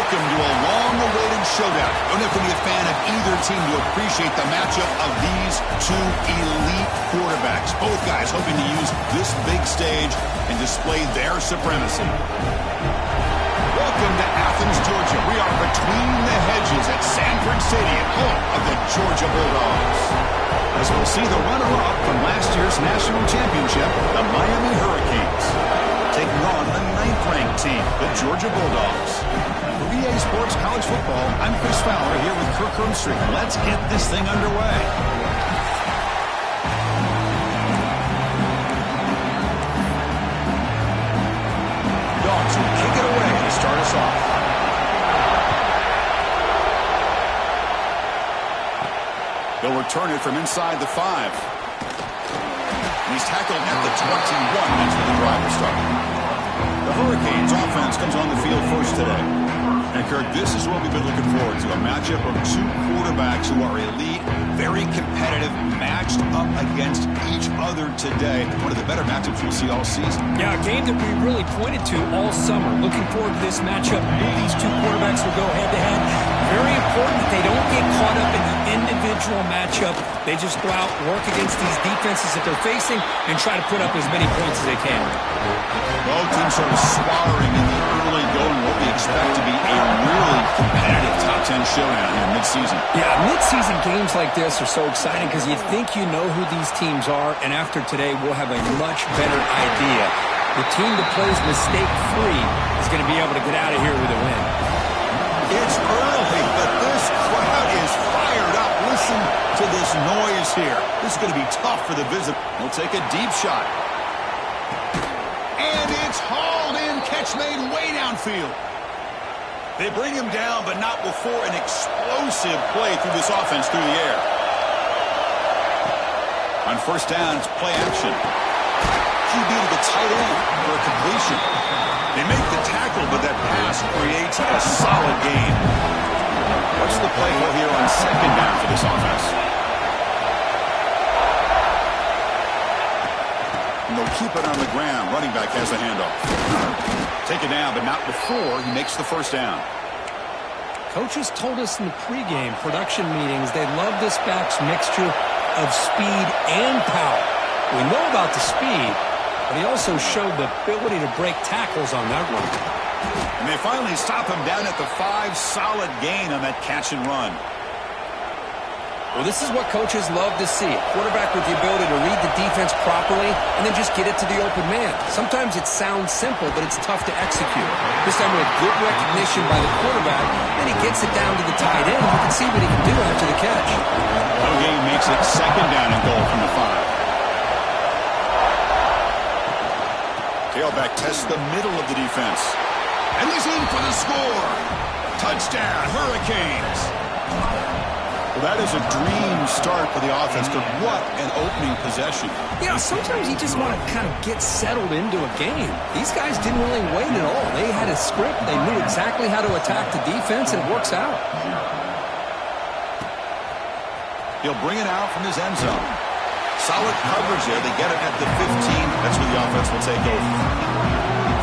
Welcome to a long-awaited showdown. You don't have to be a fan of either team to appreciate the matchup of these two elite quarterbacks. Both guys hoping to use this big stage and display their supremacy. Welcome to Athens, Georgia. We are between the hedges at Sanford Stadium, home of the Georgia Bulldogs. As we'll see the runner-up from last year's national championship, the Miami Hurricanes, taking on the 9th-ranked team, the Georgia Bulldogs. For EA Sports College Football, I'm Chris Fowler here with Kirk Herbstreit. Let's get this thing underway. Dogs will kick it away to start us off. They'll return it from inside the 5. And he's tackled at the 21. That's where the drive will start. The Hurricanes offense comes on the field first today. And, Kirk, this is what we've been looking forward to, a matchup of two quarterbacks who are elite, very competitive, matched up against each other today. One of the better matchups we'll see all season. Yeah, a game that we really pointed to all summer. Looking forward to this matchup. Knew these two quarterbacks will go head-to-head. Very important that they don't get caught up in the individual matchup. They just go out, work against these defenses that they're facing, and try to put up as many points as they can. Both teams sort of swattering in the early going. What we expect to be a really competitive top 10 showdown here mid-season. Yeah, mid-season games like this are so exciting because you think you know who these teams are, and after today we'll have a much better idea. The team that plays mistake-free is going to be able to get out of here with a win. It's early, but this crowd is fired up. Listen to this noise here. This is going to be tough for the visitor. He'll take a deep shot. And it's hauled in. Catch made way downfield. They bring him down, but not before an explosive play through this offense through the air. On first down, it's play action. QB to the tight end for a completion. They make the tackle, but that pass creates a solid gain. What's the play call here on second down for this offense? And they'll keep it on the ground. Running back has the handoff. Take it down, but not before he makes the first down. Coaches told us in the pregame production meetings they love this back's mixture of speed and power. We know about the speed, but he also showed the ability to break tackles on that run. And they finally stop him down at the 5. Solid gain on that catch and run. Well, this is what coaches love to see. A quarterback with the ability to read the defense properly and then just get it to the open man. Sometimes it sounds simple, but it's tough to execute. This time with good recognition by the quarterback, and he gets it down to the tight end. You can see what he can do after the catch. No gain makes it second down and goal from the 5. Tailback tests the middle of the defense. And he's in for the score. Touchdown, Hurricanes. Well, that is a dream start for the offense, but what an opening possession. Yeah, sometimes you just want to kind of get settled into a game. These guys didn't really wait at all. They had a script. They knew exactly how to attack the defense, and it works out. He'll bring it out from his end zone. Solid coverage there. They get it at the 15. That's where the offense will take over.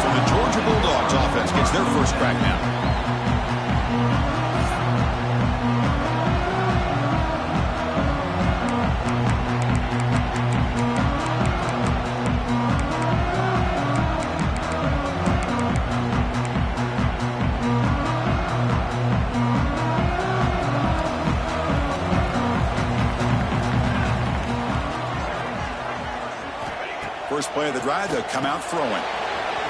So the Georgia Bulldogs offense gets their first crack now. First play of the drive, they'll come out throwing.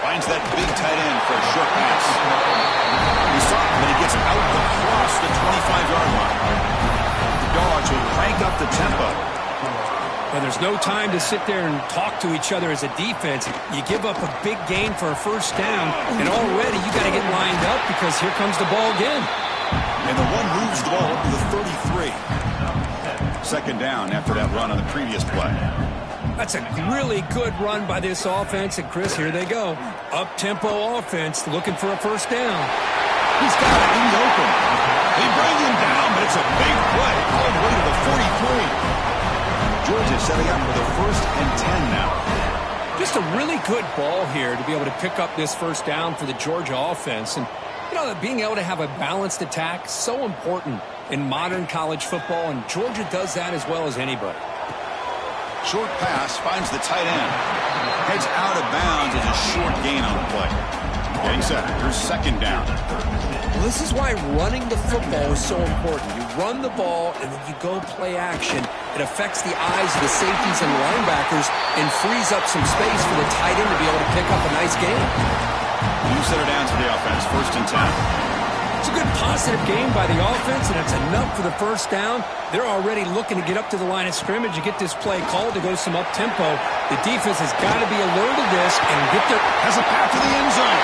Finds that big tight end for a short pass. He saw him, but he gets out across the 25-yard line. The Dogs will crank up the tempo. Well, there's no time to sit there and talk to each other as a defense. You give up a big gain for a first down, and already you got to get lined up because here comes the ball again. And the one moves the ball up to the 33. Second down after that run on the previous play. That's a really good run by this offense. And, Chris, here they go. Up-tempo offense looking for a first down. He's got it in the open. They bring him down, but it's a big play all the way to the 43. Georgia setting up for the 1st and 10 now. Just a really good ball here to be able to pick up this first down for the Georgia offense. And You know, that being able to have a balanced attack, so important in modern college football, and Georgia does that as well as anybody. Short pass finds the tight end. Heads out of bounds as a short gain on the play. Getting set. Here's second down. Well, this is why running the football is so important. You run the ball, and then you go play action. It affects the eyes of the safeties and linebackers and frees up some space for the tight end to be able to pick up a nice gain. New center down to the offense. 1st and 10. It's a good positive game by the offense, and it's enough for the first down. They're already looking to get up to the line of scrimmage and get this play called to go some up-tempo. The defense has got to be alert of this and get their... Has a path to the end zone.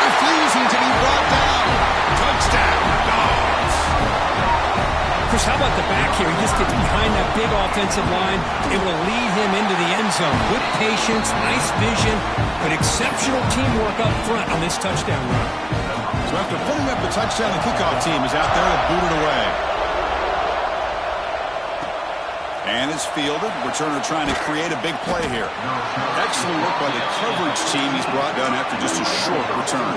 Refusing to be brought down. Touchdown, Dogs. Chris, how about the back here? He just gets behind that big offensive line, able to lead him into the end zone. Good patience, nice vision, but exceptional teamwork up front on this touchdown run. So after putting up the touchdown, the kickoff team is out there to boot it away. And it's fielded. Returner trying to create a big play here. Excellent work by the coverage team he's brought down after just a short return.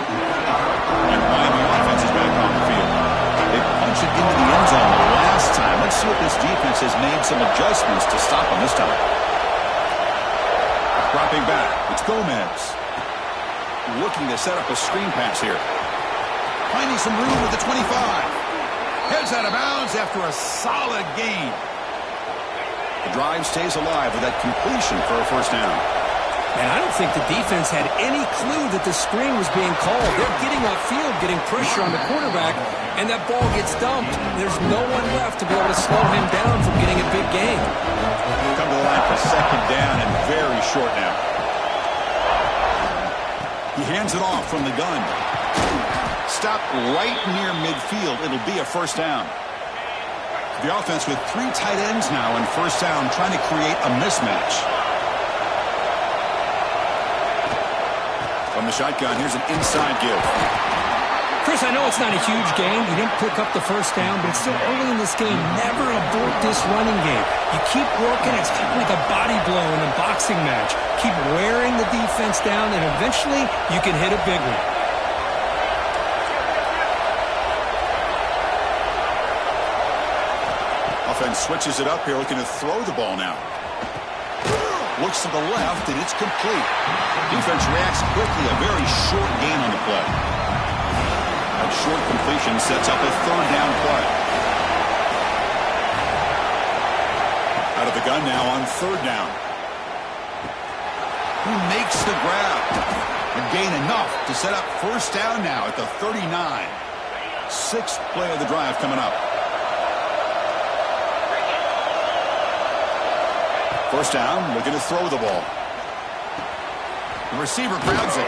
And Miami offense is back on the field. They punched it into the end zone the last time. Let's see if this defense has made some adjustments to stop them this time. Dropping back. It's Gomez. Looking to set up a screen pass here. Finding some room at the 25. Heads out of bounds after a solid gain. The drive stays alive with that completion for a first down. And I don't think the defense had any clue that the screen was being called. They're getting upfield, getting pressure on the quarterback, and that ball gets dumped. There's no one left to be able to slow him down from getting a big gain. Come to the line for second down and very short now. He hands it off from the gun. Stopped right near midfield. It'll be a first down. The offense with 3 tight ends now in first down, trying to create a mismatch. From the shotgun, here's an inside give. Chris, I know it's not a huge game. You didn't pick up the first down, but it's still early in this game. Never abort this running game. You keep working. It's kind of like a body blow in a boxing match. Keep wearing the defense down, and eventually you can hit a big one. Offense switches it up here, looking to throw the ball now. Looks to the left, and it's complete. Defense reacts quickly, a very short gain on the play. That short completion sets up a third down play. Out of the gun now on third down. Who makes the grab? And gain enough to set up first down now at the 39. 6th play of the drive coming up. First down, looking to throw the ball. The receiver grabs it.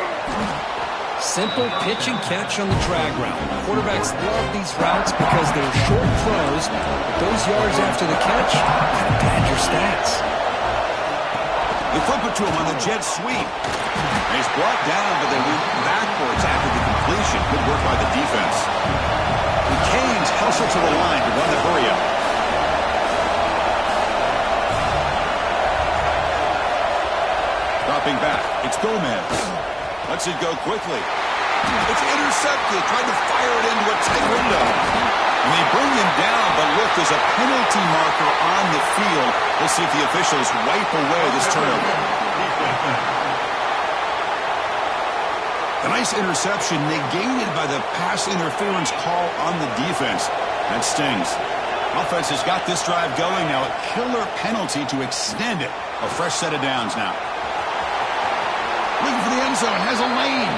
Simple pitch and catch on the drag route. Quarterbacks love these routes because they're short throws, but those yards after the catch kind of pad your stats. They flip it to him on the jet sweep. And he's brought down, but they went backwards after the completion. Good work by the defense. The Canes hustle to the line to run the hurry-up. Dropping back. It's Gomez. Lets it go quickly. It's intercepted. Tried to fire it into a tight window. And they bring him down, but look, there's a penalty marker on the field. We'll see if the officials wipe away this turnover. A nice interception negated by the pass interference call on the defense. That stings. Offense has got this drive going now. A killer penalty to extend it. A fresh set of downs now. Looking for the end zone, has a lane.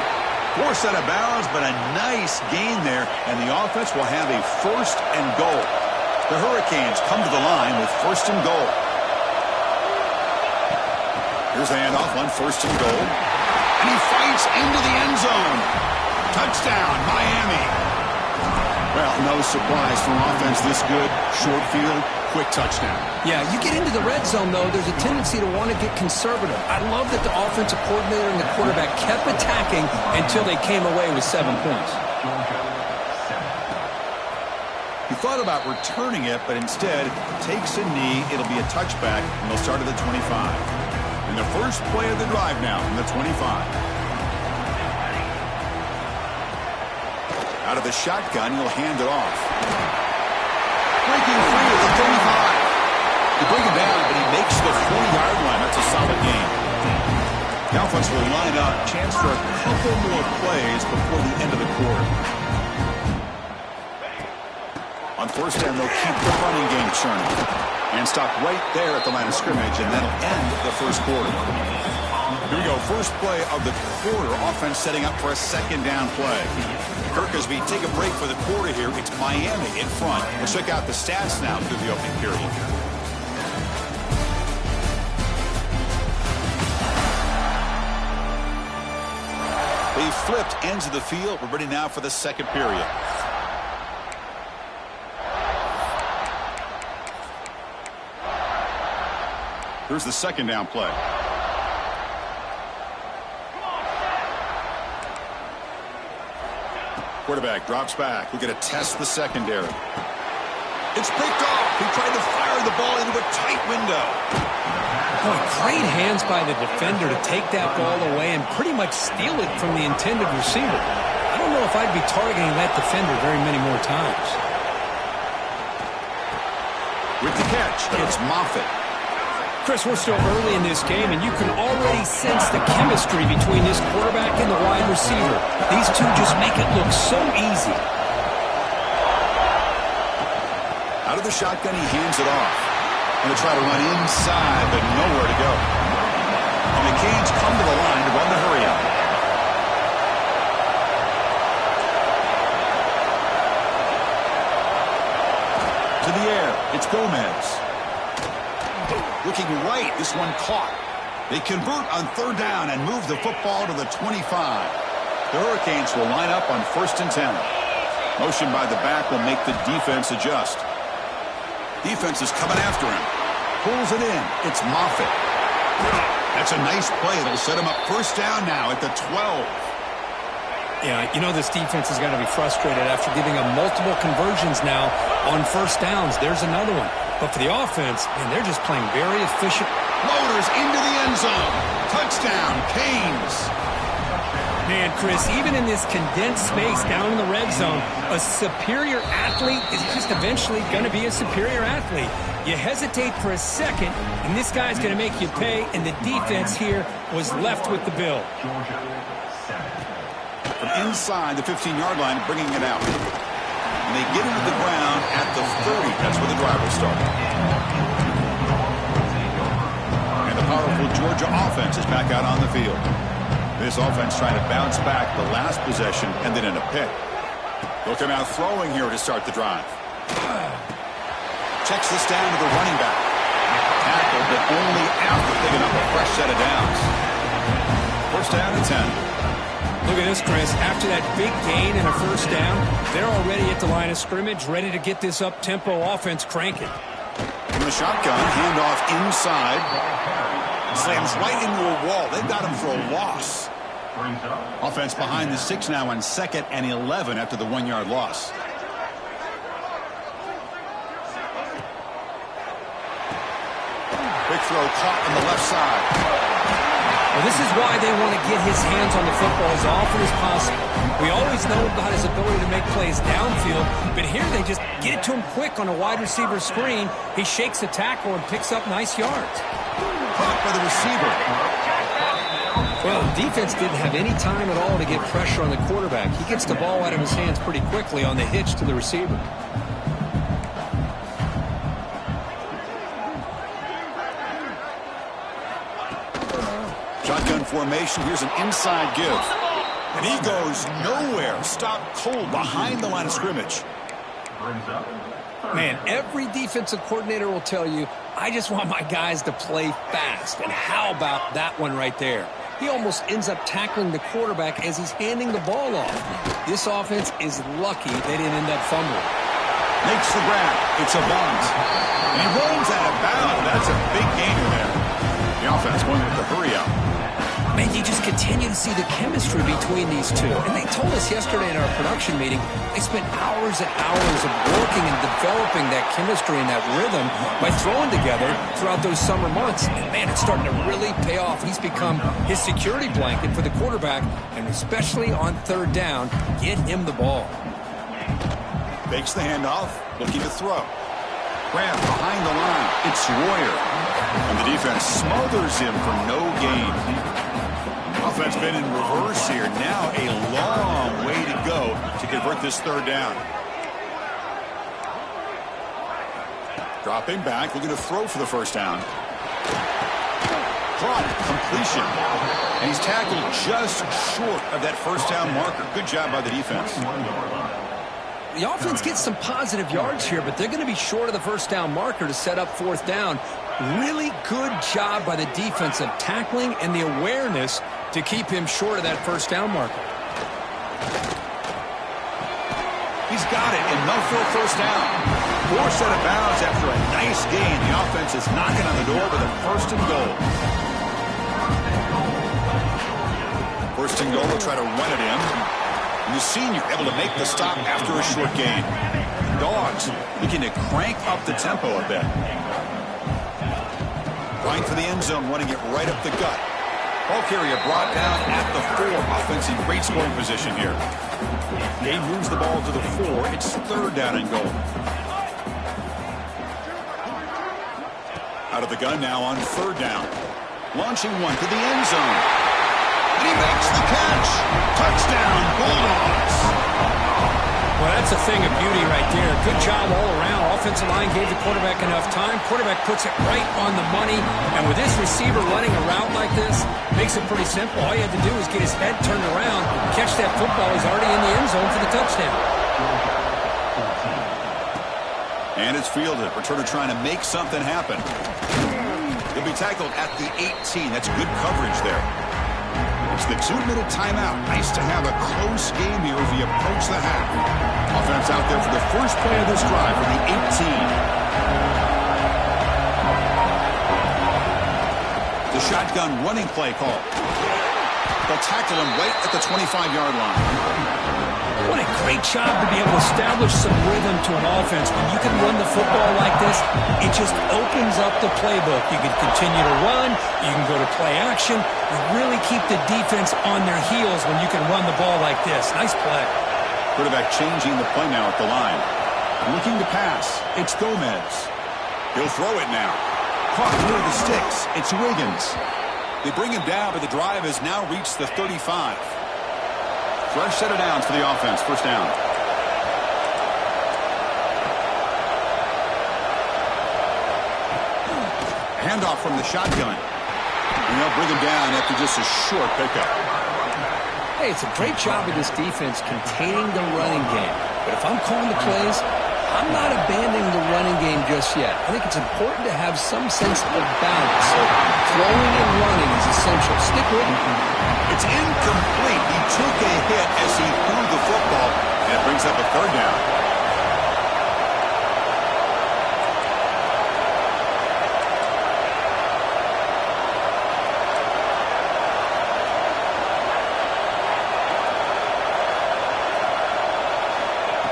Forced out of bounds, but a nice gain there, and the offense will have a first and goal. The Hurricanes come to the line with first and goal. Here's the handoff on first and goal. And he fights into the end zone. Touchdown, Miami. Well, no surprise for offense this good. Short field, quick touchdown. Yeah, you get into the red zone, though, there's a tendency to want to get conservative. I love that the offensive coordinator and the quarterback kept attacking until they came away with 7 points. He thought about returning it, but instead takes a knee. It'll be a touchback, and they'll start at the 25. And the first play of the drive now from the 25. Out of the shotgun, he'll hand it off. Breaking free at the 35. They bring him down, but he makes the 40-yard line. That's a solid gain. The offense will line up. Chance for a couple more plays before the end of the quarter. On first down, they'll keep the running game churning. And stop right there at the line of scrimmage, and that'll end the first quarter. Here we go. First play of the quarter. Offense setting up for a second down play. Kirk, as we take a break for the quarter here, it's Miami in front. Let's check out the stats now through the opening period. They flipped ends of the field. We're ready now for the second period. Here's the second down play. Quarterback drops back. We're going to test the secondary. It's picked off. He tried to fire the ball into a tight window. Boy, great hands by the defender to take that ball away and pretty much steal it from the intended receiver. I don't know if I'd be targeting that defender very many more times. With the catch, it's Moffitt. Chris, we're still early in this game, and you can already sense the chemistry between this quarterback and the wide receiver. These two just make it look so easy. Out of the shotgun, he hands it off. Going to try to run inside, but nowhere to go. And the Canes come to the line to run the hurry up. To the air, it's Gomez. Looking right, this one caught. They convert on third down and move the football to the 25. The Hurricanes will line up on 1st and 10. Motion by the back will make the defense adjust. Defense is coming after him. Pulls it in. It's Moffitt. That's a nice play. It'll set him up first down now at the 12. Yeah, you know this defense has got to be frustrated after giving them multiple conversions now on first downs. There's another one. But for the offense, man, they're just playing very efficient. Loaders into the end zone. Touchdown, Canes. Man, Chris, even in this condensed space down in the red zone, a superior athlete is just eventually going to be a superior athlete. You hesitate for a second, and this guy's going to make you pay, and the defense here was left with the bill. From inside the 15-yard line, bringing it out. And they get into the ground at the 30. That's where the drive will start. And the powerful Georgia offense is back out on the field. This offense trying to bounce back the last possession and then in a pick. They'll come out throwing here to start the drive. Checks this down to the running back. Tackled, but only after picking up a fresh set of downs. First down and 10. Look at this, Chris. After that big gain and a first down, they're already at the line of scrimmage, ready to get this up-tempo offense cranking. From the shotgun, handoff inside. Slams right into a wall. They've got him for a loss. Offense behind the 6 now on 2nd and 11 after the 1-yard loss. Big throw caught on the left side. Well, this is why they want to get his hands on the football as often as possible. We always know about his ability to make plays downfield, but here they just get it to him quick on a wide receiver screen. He shakes the tackle and picks up nice yards. Caught by the receiver. Well, the defense didn't have any time at all to get pressure on the quarterback. He gets the ball out of his hands pretty quickly on the hitch to the receiver. Shotgun formation. Here's an inside give. And he goes nowhere. Stopped cold behind the line of scrimmage. Man, every defensive coordinator will tell you, I just want my guys to play fast. And how about that one right there? He almost ends up tackling the quarterback as he's handing the ball off. This offense is lucky they didn't end up fumbling. Makes the grab. It's a bunz. And he rolls out of bounds. That's a big gainer there. The offense going with the hurry up. Man, you just continue to see the chemistry between these two. And they told us yesterday in our production meeting, they spent hours and hours of working and developing that chemistry and that rhythm by throwing together throughout those summer months. And man, it's starting to really pay off. He's become his security blanket for the quarterback, and especially on third down, get him the ball. Fakes the handoff, looking to throw. Grab behind the line. It's Royer. And the defense smothers him for no gain. Offense been in reverse here. Now a long way to go to convert this third down. Dropping back, looking to throw for the first down. Caught, completion. And he's tackled just short of that first down marker. Good job by the defense. The offense gets some positive yards here, but they're going to be short of the first down marker to set up fourth down. Really good job by the defense of tackling and the awareness to keep him short of that first down marker. He's got it, enough for a first down. Forced out of bounds after a nice gain. The offense is knocking on the door with a first and goal. First and goal, they'll try to run it in. And the senior able to make the stop after a short gain. Dogs looking to crank up the tempo a bit. Going for the end zone, running it right up the gut. Ball carrier brought down at the 4. Offense in great scoring position here. They moves the ball to the 4. It's third down and goal. Out of the gun now on third down. Launching one to the end zone. And he makes the catch. Touchdown, Bulldogs. Well, that's a thing of beauty right there. Good job all around. Offensive line gave the quarterback enough time. Quarterback puts it right on the money. And with this receiver running a route like this, makes it pretty simple. All you had to do is get his head turned around, catch that football. He's already in the end zone for the touchdown. And it's fielded. Returner trying to make something happen. He'll be tackled at the 18. That's good coverage there. It's the 2-minute timeout. Nice to have a close game here as we approach the half. Offense out there for the first play of this drive for the 18. The shotgun running play call. They'll tackle him right at the 25-yard line. What a great job to be able to establish some rhythm to an offense. When you can run the football like this, it just opens up the playbook. You can continue to run. You can go to play action. You really keep the defense on their heels when you can run the ball like this. Nice play. Quarterback changing the play now at the line. Looking to pass. It's Gomez. He'll throw it now. Caught near the sticks. It's Wiggins. They bring him down, but the drive has now reached the 35. Fresh set of downs for the offense. First down. Handoff from the shotgun. And they'll bring him down after just a short pickup. Hey, it's a great job of this defense containing the running game. But if I'm calling the plays, I'm not abandoning the running game just yet. I think it's important to have some sense of balance. So throwing and running is essential. Stick with it. It's incomplete. He took a hit as he threw the football, and it brings up a third down.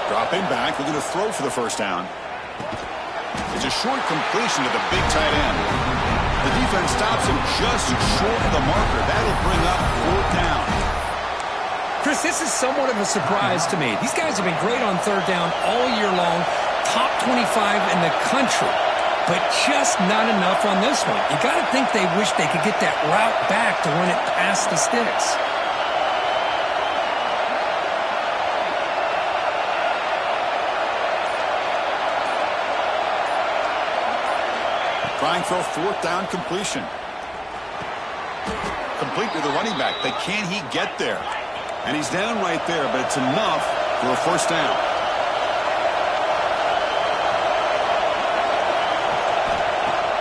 Dropping back, looking to throw for the first down. It's a short completion to the big tight end. The defense stops him just short of the marker. That'll bring up fourth down. Chris, this is somewhat of a surprise to me. These guys have been great on third down all year long, top 25 in the country, but just not enough on this one. You got to think they wish they could get that route back to run it past the sticks. Trying for a fourth down completion. Complete to the running back, but can he get there? And he's down right there, but it's enough for a first down.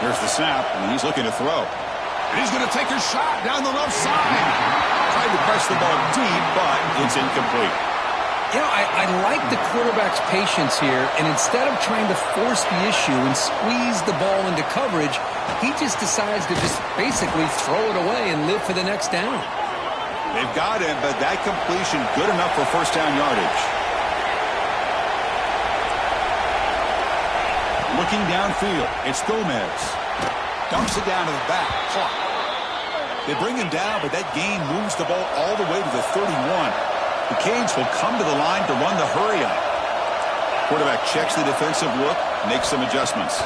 Here's the snap, and he's looking to throw. And he's going to take a shot down the left side. Tried to press the ball deep, but it's incomplete. You know, I like the quarterback's patience here, and instead of trying to force the issue and squeeze the ball into coverage, he just decides to just basically throw it away and live for the next down. They've got him, but that completion good enough for first down yardage. Looking downfield, it's Gomez. Dumps it down to the back. Clock. They bring him down, but that gain moves the ball all the way to the 31. The Canes will come to the line to run the hurry up. Quarterback checks the defensive look, makes some adjustments.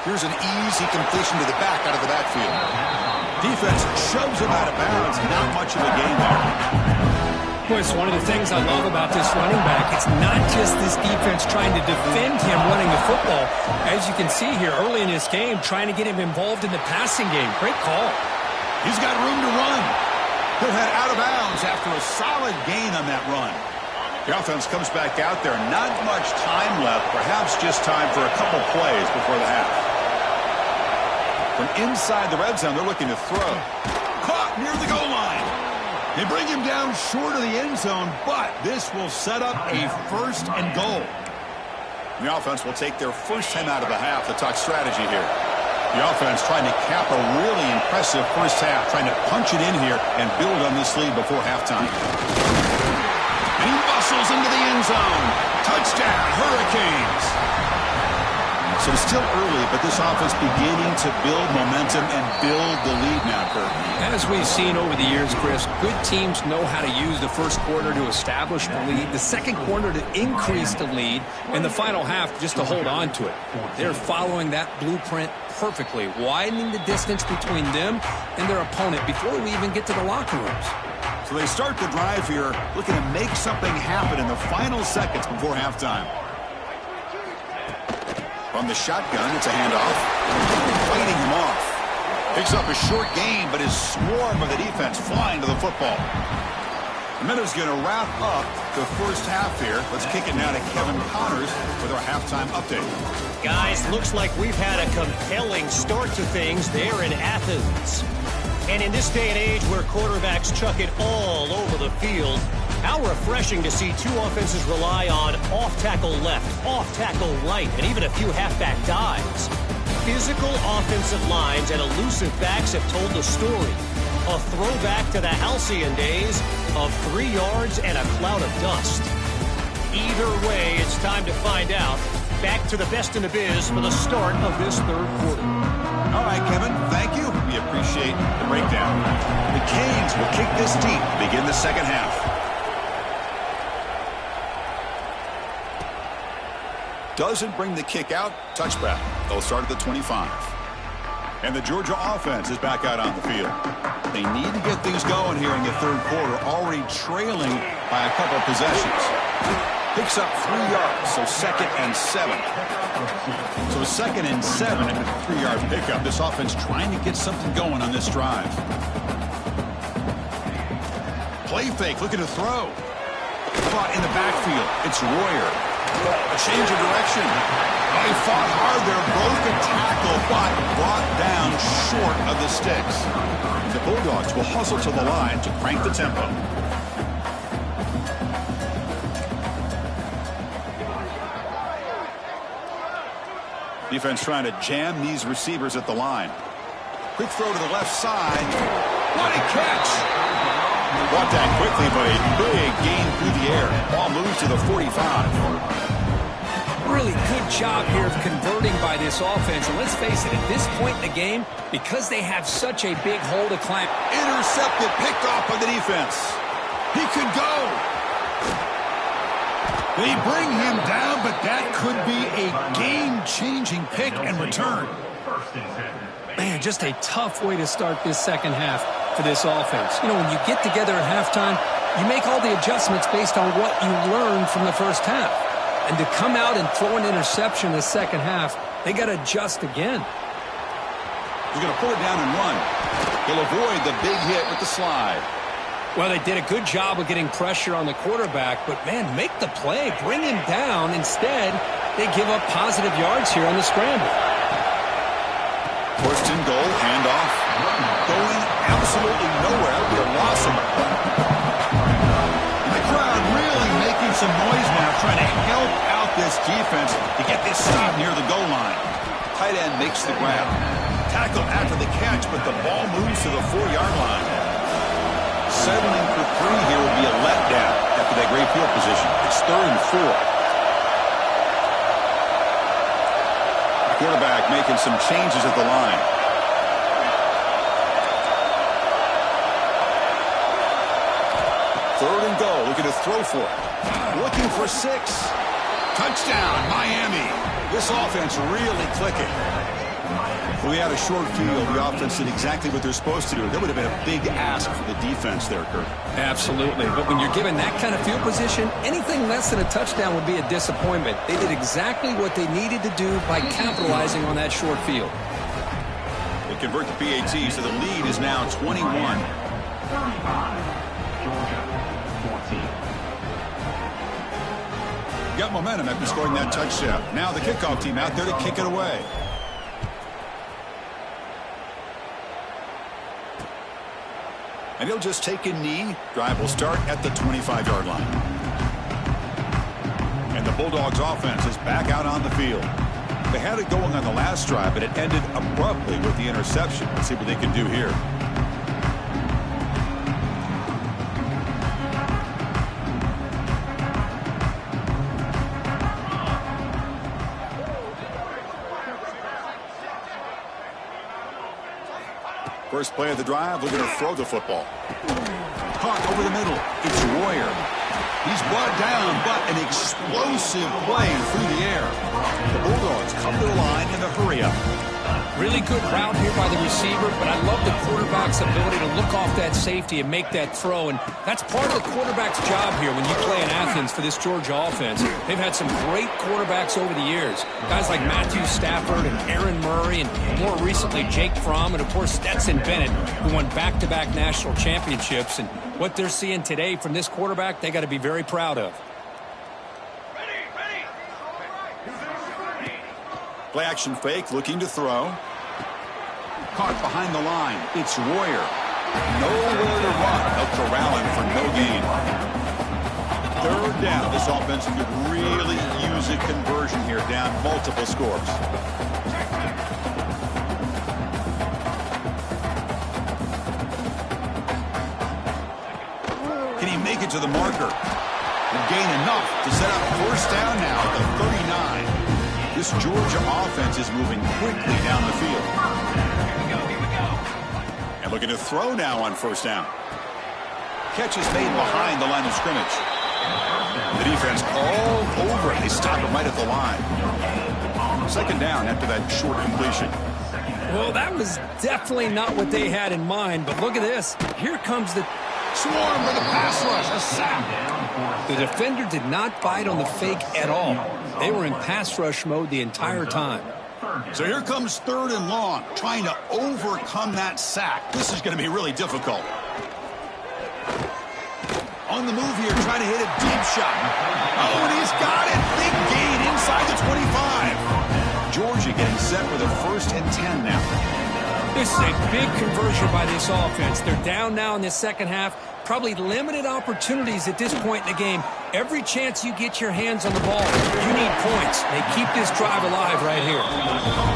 Here's an easy completion to the back out of the backfield. Defense shoves him out of bounds. Not much of a gain there. Boy, it's one of the things I love about this running back. It's not just this defense trying to defend him running the football. As you can see here early in this game, trying to get him involved in the passing game. Great call. He's got room to run. He'll head out of bounds after a solid gain on that run. The offense comes back out there. Not much time left. Perhaps just time for a couple plays before the half. From inside the red zone, they're looking to throw. Caught near the goal line. They bring him down short of the end zone, but this will set up a 1st and goal. The offense will take their first time out of the half to talk strategy here. The offense trying to cap a really impressive first half, trying to punch it in here and build on this lead before halftime. And he bustles into the end zone. Touchdown, Hurricanes. So it's still early, but this offense beginning to build momentum and build the lead now, Kurt. As we've seen over the years, Chris, good teams know how to use the first quarter to establish the lead, the second quarter to increase the lead, and the final half just to hold on to it. They're following that blueprint perfectly, widening the distance between them and their opponent before we even get to the locker rooms. So they start the drive here, looking to make something happen in the final seconds before halftime. From the shotgun, it's a handoff. Fighting him off. Picks up a short gain, but his swarm of the defense flying to the football. The Minnows going to wrap up the first half here. Let's kick it now to Kevin Connors with our halftime update. Guys, looks like we've had a compelling start to things there in Athens. And in this day and age where quarterbacks chuck it all over the field, how refreshing to see two offenses rely on off-tackle left, off-tackle right, and even a few halfback dives. Physical offensive lines and elusive backs have told the story. A throwback to the halcyon days of 3 yards and a cloud of dust. Either way, it's time to find out. Back to the best in the biz for the start of this third quarter. All right, Kevin, thank you. We appreciate the breakdown. The Canes will kick this deep to begin the second half. Doesn't bring the kick out. Touchback. They'll start at the 25. And the Georgia offense is back out on the field. They need to get things going here in the third quarter, already trailing by a couple of possessions. Picks up 3 yards, so 2nd and 7. So 2nd and 7 and a 3-yard pickup. This offense trying to get something going on this drive. Play fake, looking to throw. Caught in the backfield. It's Royer. A change of direction. They fought hard there, broke a tackle, but brought down short of the sticks. The Bulldogs will hustle to the line to crank the tempo. Defense trying to jam these receivers at the line. Quick throw to the left side. What a catch! Brought down quickly, but a big gain through the air. Ball moves to the 45. Really good job here of converting by this offense. And let's face it, at this point in the game, because they have such a big hole to climb. Intercepted, picked off by the defense. He could go. They bring him down, but that could be a game-changing pick and return. Man, just a tough way to start this second half for this offense. You know, when you get together at halftime, you make all the adjustments based on what you learned from the first half. And to come out and throw an interception in the second half, they got to adjust again. He's going to pull it down and run. He'll avoid the big hit with the slide. Well, they did a good job of getting pressure on the quarterback, but, man, make the play. Bring him down. Instead, they give up positive yards here on the scramble. First and goal, handoff. Going absolutely nowhere. That would be a loss of it. The crowd really making some noise now, trying to help out this defense to get this stop near the goal line. Tight end makes the grab. Tackle after the catch, but the ball moves to the 4-yard line. Settling for 3 here would be a letdown after that great field position. It's 3rd and 4. Quarterback making some changes at the line. Third and goal. Looking to throw for it. Looking for 6. Touchdown, Miami. This offense really clicking. Well, we had a short field. The offense did exactly what they're supposed to do. That would have been a big ask for the defense there, Kirk. Absolutely. But when you're given that kind of field position, anything less than a touchdown would be a disappointment. They did exactly what they needed to do by capitalizing on that short field. They convert the PAT, so the lead is now 21. Got momentum after scoring that touchdown. Now the kickoff team out there to kick it away. And he'll just take a knee. Drive will start at the 25-yard line. And the Bulldogs offense is back out on the field. They had it going on the last drive, but it ended abruptly with the interception. Let's see what they can do here. First play of the drive, looking to throw the football. Caught over the middle. It's Royer. He's brought down, but an explosive play through the air. The Bulldogs come to the line in the hurry-up. Really good route here by the receiver, but I love the quarterback's ability to look off that safety and make that throw. And that's part of the quarterback's job here when you play in Athens for this Georgia offense. They've had some great quarterbacks over the years. Guys like Matthew Stafford and Aaron Murray, and more recently Jake Fromm, and of course Stetson Bennett, who won back-to-back national championships. And what they're seeing today from this quarterback, they got to be very proud of. Play action fake, looking to throw. Caught behind the line. It's Royer. Nowhere to run. They'll corral him for no gain. Third down. This offense could really use a conversion here, down multiple scores. Can he make it to the marker? And gain enough to set up first down now at the 39. This Georgia offense is moving quickly down the field. Here we go. And looking to throw now on first down. Catch is made behind the line of scrimmage. The defense all over it. They stop him right at the line. Second down after that short completion. Well, that was definitely not what they had in mind, but look at this. Here comes the swarm for the pass rush. A sack. The defender did not bite on the fake at all. They were in pass rush mode the entire time. So here comes 3rd and long, trying to overcome that sack. This is going to be really difficult. On the move here, trying to hit a deep shot. Oh, and he's got it. Big gain inside the 25. Georgia getting set for the 1st and 10 now. This is a big conversion by this offense. They're down now in the second half. Probably limited opportunities at this point in the game. Every chance you get your hands on the ball, you need points. They keep this drive alive right here.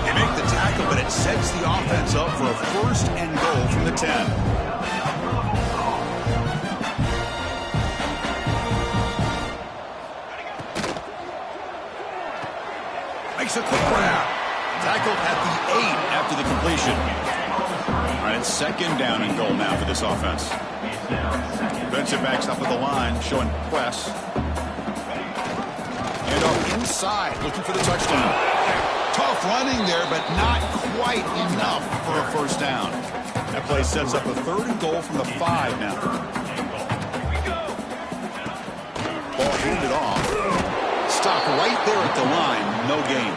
They make the tackle, but it sets the offense up for a 1st and goal from the 10. Makes a quick grab. Tackled at the 8 after the completion. All right, it's 2nd down and goal now for this offense. Defensive backs up at the line, showing press. And off inside, looking for the touchdown. Tough running there, but not quite enough for a first down. That play sets up a 3rd and goal from the 5 now. Ball handed off. Stopped right there at the line, no gain.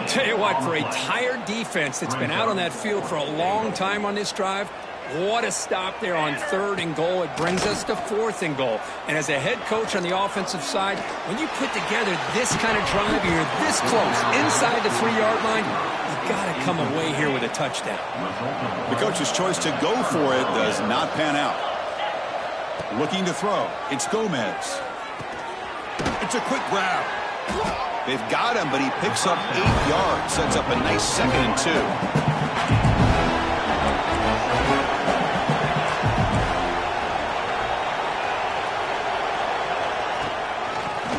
Tell you what, for a tired defense that's been out on that field for a long time on this drive, what a stop there on 3rd and goal. It brings us to 4th and goal. And as a head coach on the offensive side, when you put together this kind of drive, you're this close, inside the 3-yard line, you've got to come away here with a touchdown. The coach's choice to go for it does not pan out. Looking to throw. It's Gomez. It's a quick grab. They've got him, but he picks up 8 yards. Sets up a nice 2nd and 2.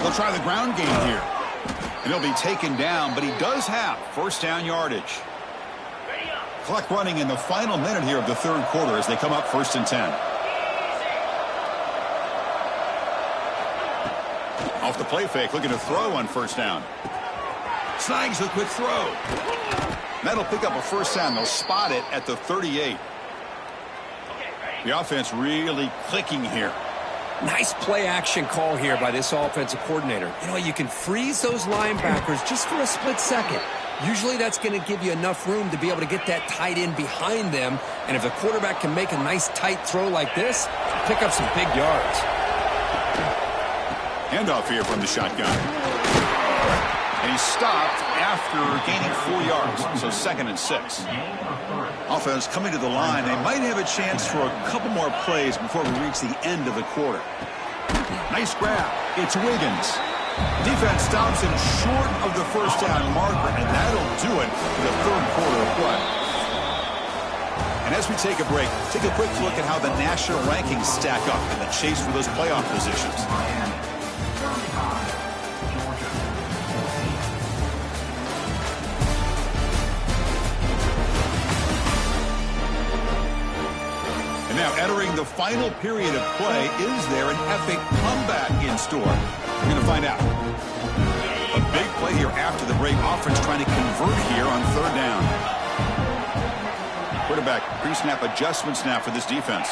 They'll try the ground game here. And he'll be taken down, but he does have first down yardage. Clock running in the final minute here of the 3rd quarter as they come up 1st and 10. Off the play fake, looking to throw on first down. Snags a quick throw. That'll pick up a first down. They'll spot it at the 38. The offense really clicking here. Nice play action call here by this offensive coordinator. You know, you can freeze those linebackers just for a split second. Usually that's going to give you enough room to be able to get that tight end behind them. And if the quarterback can make a nice tight throw like this, pick up some big yards. Handoff here from the shotgun. And he stopped after gaining 4 yards, so 2nd and 6. Offense coming to the line. They might have a chance for a couple more plays before we reach the end of the quarter. Nice grab. It's Wiggins. Defense stops him short of the first down marker, and that'll do it for the third quarter of play. And as we take a break, take a quick look at how the national rankings stack up in the chase for those playoff positions. And now entering the final period of play, is there an epic comeback in store? We're going to find out. A big play here after the break. Offense trying to convert here on third down. Quarterback pre-snap adjustments now for this defense.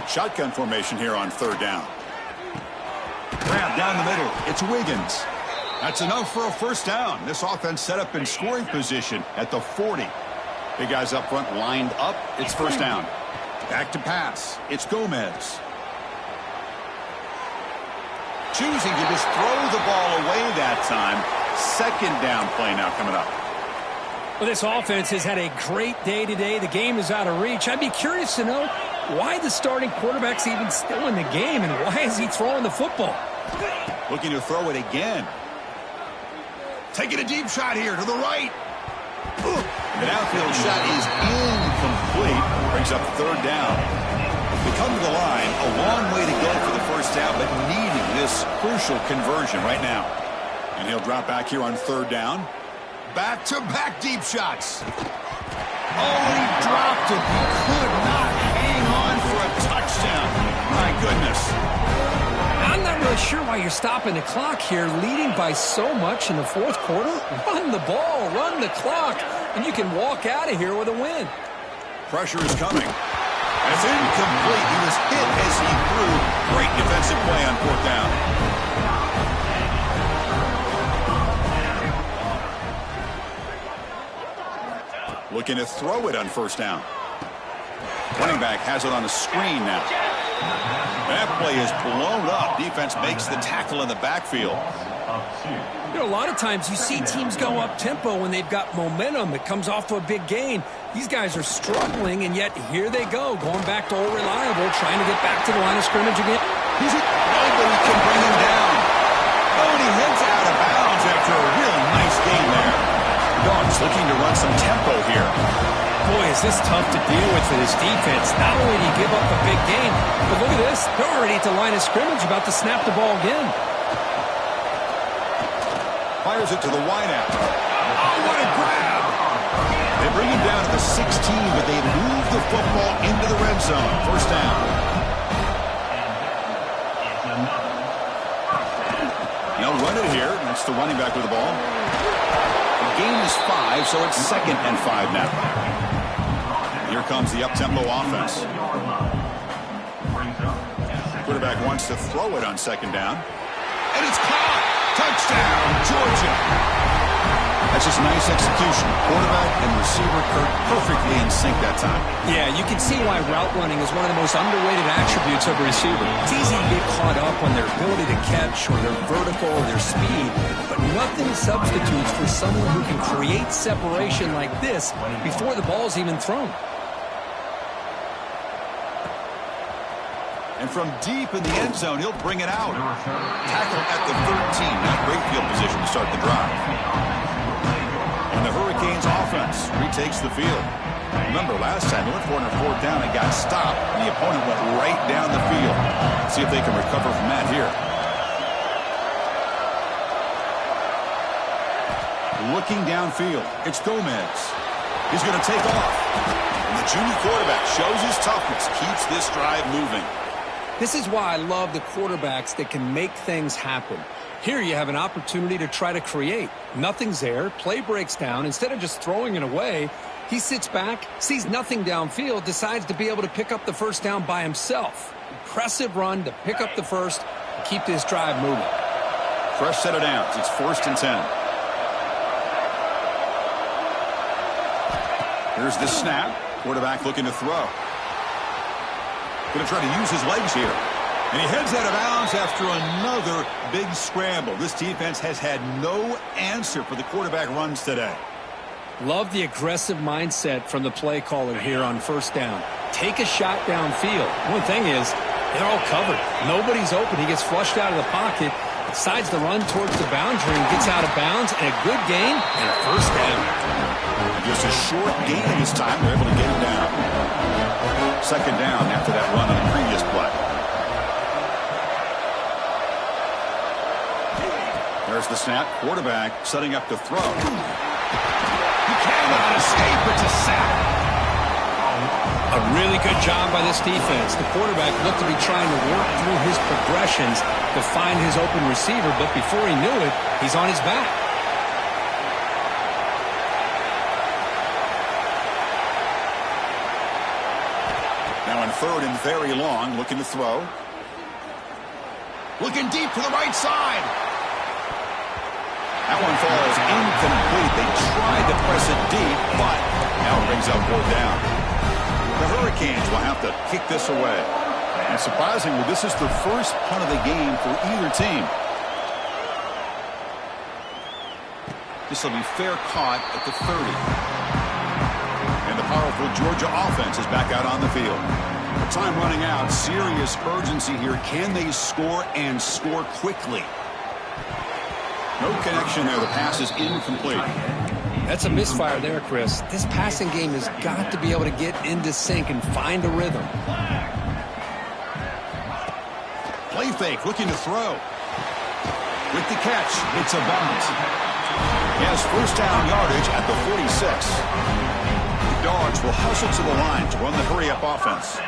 Shotgun formation here on third down. Grab down the middle. It's Wiggins. That's enough for a first down. This offense set up in scoring position at the 40. Big guys up front lined up. It's first down. Back to pass. It's Gomez. Choosing to just throw the ball away that time. Second down play now coming up. Well, this offense has had a great day today. The game is out of reach. I'd be curious to know why the starting quarterback's even still in the game and why is he throwing the football? Looking to throw it again. Taking a deep shot here to the right. The outfield shot is incomplete. Brings up third down. They come to the line, a long way to go for the first down, but needing this crucial conversion right now. And he'll drop back here on third down. Back-to-back deep shots. Oh, he dropped it. He could not hang on for a touchdown. My goodness. I'm not really sure why you're stopping the clock here, leading by so much in the fourth quarter. Run the ball, run the clock, and you can walk out of here with a win. Pressure is coming. And it's incomplete. He was hit as he threw. Great defensive play on fourth down. Looking to throw it on first down. Running back has it on a screen now. That play is blown up. Defense makes the tackle in the backfield. You know, a lot of times you see teams go up-tempo when they've got momentum. It comes off to a big gain. These guys are struggling, and yet here they go, going back to old reliable, trying to get back to the line of scrimmage again. Nobody can bring him down. Oh, and he heads out of bounds after a real nice game there. Dogs looking to run some tempo here. Boy, is this tough to deal with for this defense. Not only do you give up a big game, but look at this. They're already at the line of scrimmage, about to snap the ball again. Fires it to the wideout. Oh, what a grab! They bring him down to the 16, but they move the football into the red zone. First down. They'll run it here. That's the running back with the ball. The gain is 5, so it's 2nd and 5 now. Here comes the up-tempo offense. Quarterback wants to throw it on second down. And it's caught! Touchdown, Georgia! That's just nice execution. Quarterback and receiver perfectly in sync that time. Yeah, you can see why route running is one of the most underrated attributes of a receiver. It's easy to get caught up on their ability to catch or their vertical or their speed, but nothing substitutes for someone who can create separation like this before the ball's even thrown. And from deep in the end zone, he'll bring it out. Tackle at the 13. Not great field position to start the drive. And the Hurricanes offense retakes the field. Remember, last time they went for it on fourth down and got stopped. And the opponent went right down the field. See if they can recover from that here. Looking downfield, it's Gomez. He's going to take off. And the junior quarterback shows his toughness, keeps this drive moving. This is why I love the quarterbacks that can make things happen. Here you have an opportunity to try to create. Nothing's there. Play breaks down. Instead of just throwing it away, he sits back, sees nothing downfield, decides to be able to pick up the first down by himself. Impressive run to pick up the first and keep this drive moving. Fresh set of downs. It's 1st and 10. Here's the snap. Quarterback looking to throw. Going to try to use his legs here. And he heads out of bounds after another big scramble. This defense has had no answer for the quarterback runs today. Love the aggressive mindset from the play caller here on 1st down. Take a shot downfield. One thing is, they're all covered. Nobody's open. He gets flushed out of the pocket, decides to run towards the boundary and gets out of bounds, and a good gain and a 1st down. Just a short gain this time. They're able to get him down. 2nd down after that run on the previous play. There's the snap. Quarterback setting up to throw. He cannot escape. It's a sack. A really good job by this defense. The quarterback looked to be trying to work through his progressions to find his open receiver, but before he knew it, he's on his back. Now in 3rd and very long, looking to throw. Looking deep to the right side. That one falls incomplete. They tried to press it deep, but now it brings up 4th down. The Hurricanes will have to kick this away. And surprisingly, this is the first punt of the game for either team. This will be fair caught at the 30. And the powerful Georgia offense is back out on the field. The time running out. Serious urgency here. Can they score and score quickly? No connection there. The pass is incomplete. That's a misfire there, Chris. This passing game has got to be able to get into sync and find a rhythm. Play fake, looking to throw. With the catch, it's a bunz. He has 1st down yardage at the 46. The Dogs will hustle to the line to run the hurry-up offense.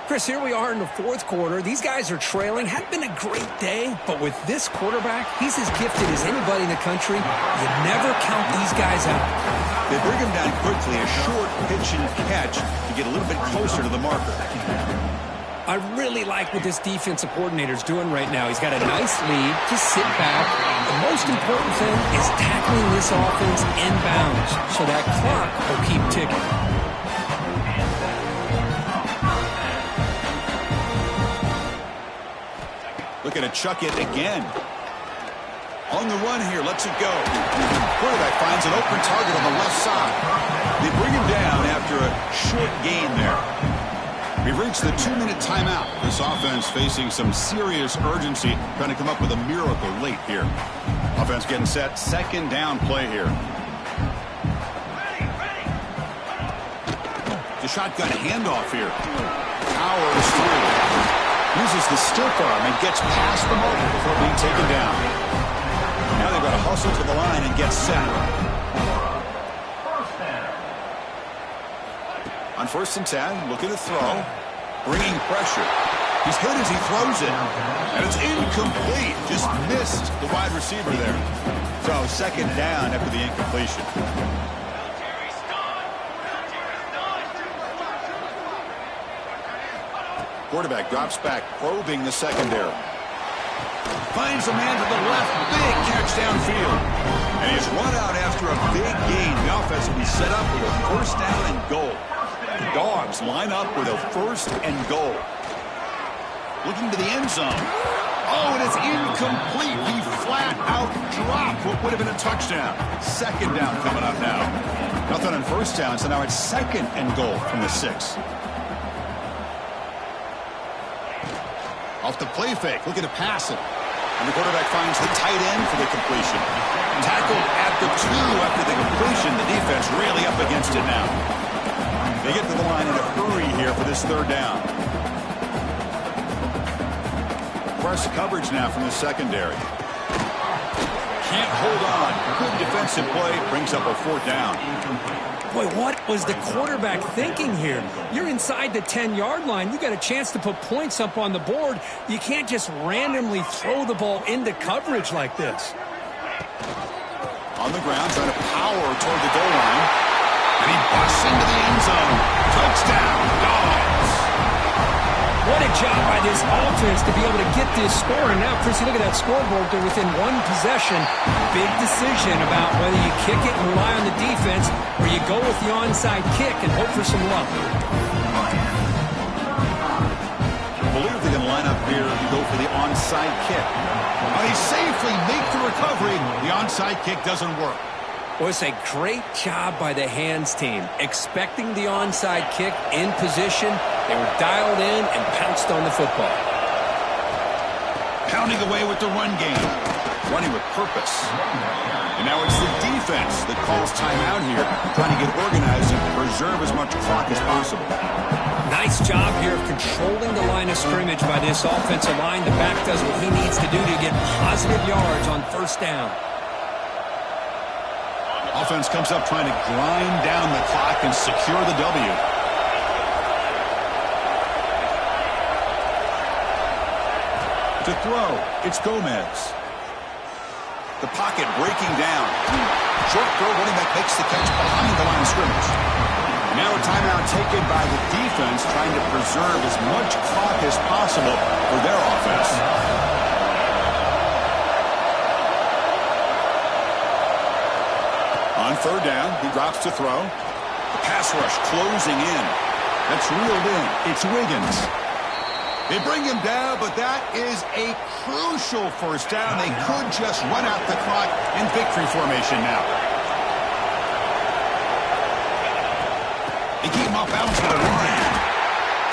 Chris, here we are in the 4th quarter. These guys are trailing. Hadn't been a great day, but with this quarterback, he's as gifted as anybody in the country. You never count these guys out. They bring him down quickly, a short pitch and catch to get a little bit closer to the marker. I really like what this defensive coordinator's doing right now. He's got a nice lead. Just sit back. The most important thing is tackling this offense inbounds so that clock will keep ticking. Looking to chuck it again. On the run here, lets it go. Quarterback finds an open target on the left side. They bring him down after a short gain there. We've reached the 2-minute timeout. This offense facing some serious urgency, trying to come up with a miracle late here. Offense getting set. 2nd down play here. The shotgun handoff here. Powers through. Uses the stiff arm and gets past the marker before being taken down. Now they've got to hustle to the line and get set. On 1st and 10, looking to throw. Bringing pressure. He's hit as he throws it. And it's incomplete. Just missed the wide receiver there. So 2nd down after the incompletion. Quarterback drops back, probing the secondary. Finds a man to the left. Big catch downfield. And he's run out after a big gain. The offense will be set up with a 1st down and goal. The Dogs line up with a 1st and goal. Looking to the end zone. Oh, and it's incomplete. He flat out dropped what would have been a touchdown. 2nd down coming up now. Nothing on 1st down, so now it's 2nd and goal from the 6. Off the play fake, looking to pass it. And the quarterback finds the tight end for the completion. Tackled at the 2 after the completion. The defense really up against it now. They get to the line in a hurry here for this 3rd down. Press coverage now from the secondary. Can't hold on. Good defensive play. Brings up a 4th down. Boy, what was the quarterback thinking here? You're inside the 10-yard line. You got a chance to put points up on the board. You can't just randomly throw the ball into coverage like this. On the ground, trying to power toward the goal line. And he busts into the end zone. Touchdown, Dogs. What a job by this offense to be able to get this score. And now, Chrissy, look at that scoreboard. They're within one possession. Big decision about whether you kick it and rely on the defense or you go with the onside kick and hope for some luck. I believe they're going to line up here and go for the onside kick. But he safely makes the recovery. The onside kick doesn't work. Well, it's a great job by the hands team. Expecting the onside kick in position, they were dialed in and pounced on the football. Pounding away with the run game. Running with purpose. And now it's the defense that calls timeout here, trying to get organized and preserve as much clock as possible. Nice job here of controlling the line of scrimmage by this offensive line. The back does what he needs to do to get positive yards on first down. Offense comes up trying to grind down the clock and secure the W. To throw, it's Gomez. The pocket breaking down. Short throw, running back makes the catch behind the line of scrimmage. Now a timeout taken by the defense, trying to preserve as much clock as possible for their offense. On third down, he drops to throw. The pass rush closing in. That's reeled in. It's Wiggins. They bring him down, but that is a crucial first down. They could just run out the clock in victory formation now. They keep him off balance with a run.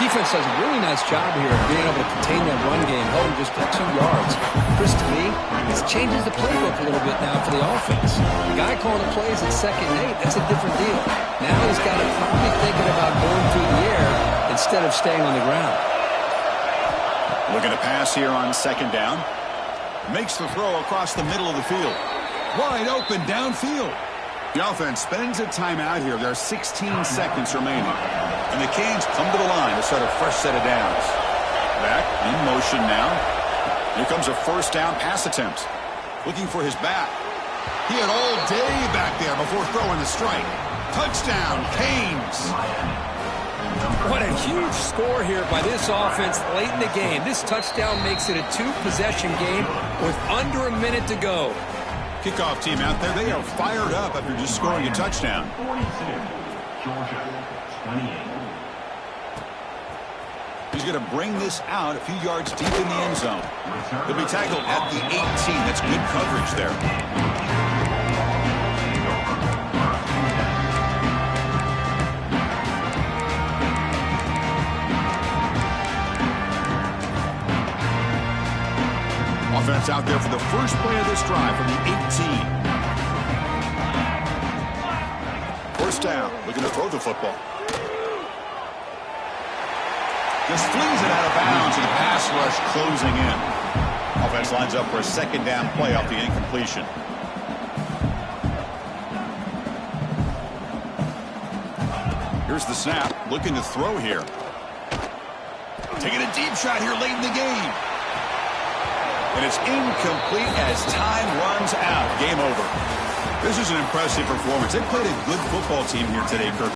Defense does a really nice job here of being able to contain that run game, held him just for 2 yards. Chris, to me, this changes the playbook a little bit now for the offense. The guy calling the plays at 2nd and 8, that's a different deal. Now he's got to probably thinking about going through the air instead of staying on the ground. Looking to pass here on 2nd down. Makes the throw across the middle of the field. Wide open downfield. The offense spends a timeout here. There are 16 seconds remaining. And the Canes come to the line to start a fresh set of downs. Back in motion now. Here comes a first down pass attempt. Looking for his back. He had all day back there before throwing the strike. Touchdown, Canes. What a huge score here by this offense late in the game. This touchdown makes it a 2-possession game with under a minute to go. Kickoff team out there, they are fired up after just scoring a touchdown. 46, Georgia, 28. He's going to bring this out a few yards deep in the end zone. He'll be tackled at the 18. That's good coverage there. Offense out there for the first play of this drive from the 18. First down, looking to throw the football. Just flings it out of bounds, and the pass rush closing in. Offense lines up for a 2nd down play off the incompletion. Here's the snap, looking to throw here. Taking a deep shot here late in the game. And it's incomplete as time runs out. Game over. This is an impressive performance. They played a good football team here today, Kirk.